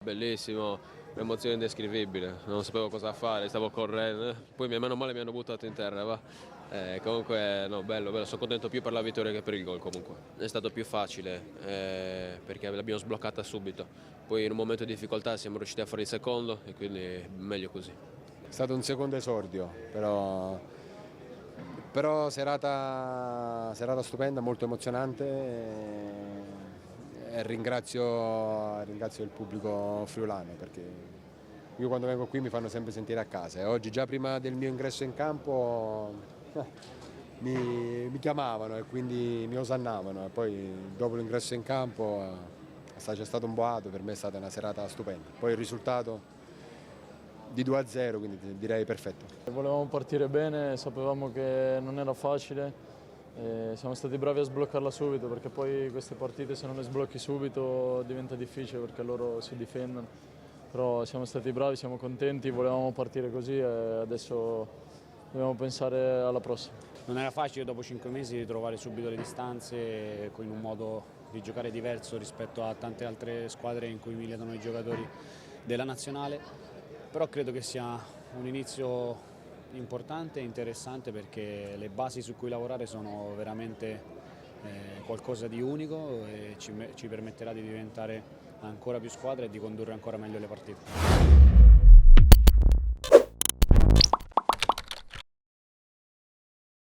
Bellissimo, un'emozione indescrivibile, non sapevo cosa fare, stavo correndo, poi meno male mi hanno buttato in terra, va. Comunque no, bello, sono contento più per la vittoria che per il gol comunque. È stato più facile perché l'abbiamo sbloccata subito, poi in un momento di difficoltà siamo riusciti a fare il secondo e quindi meglio così. È stato un secondo esordio, però serata stupenda, molto emozionante e ringrazio il pubblico friulano perché io quando vengo qui mi fanno sempre sentire a casa e oggi già prima del mio ingresso in campo mi chiamavano e quindi mi osannavano e poi dopo l'ingresso in campo c'è stato un boato, per me è stata una serata stupenda. Poi il risultato di 2-0, quindi direi perfetto. Volevamo partire bene, sapevamo che non era facile, siamo stati bravi a sbloccarla subito perché poi queste partite se non le sblocchi subito diventa difficile perché loro si difendono, però siamo stati bravi, siamo contenti, volevamo partire così e adesso dobbiamo pensare alla prossima. Non era facile dopo 5 mesi ritrovare subito le distanze con un modo di giocare diverso rispetto a tante altre squadre in cui militano i giocatori della nazionale, però credo che sia un inizio importante e interessante perché le basi su cui lavorare sono veramente qualcosa di unico e ci permetterà di diventare ancora più squadra e di condurre ancora meglio le partite.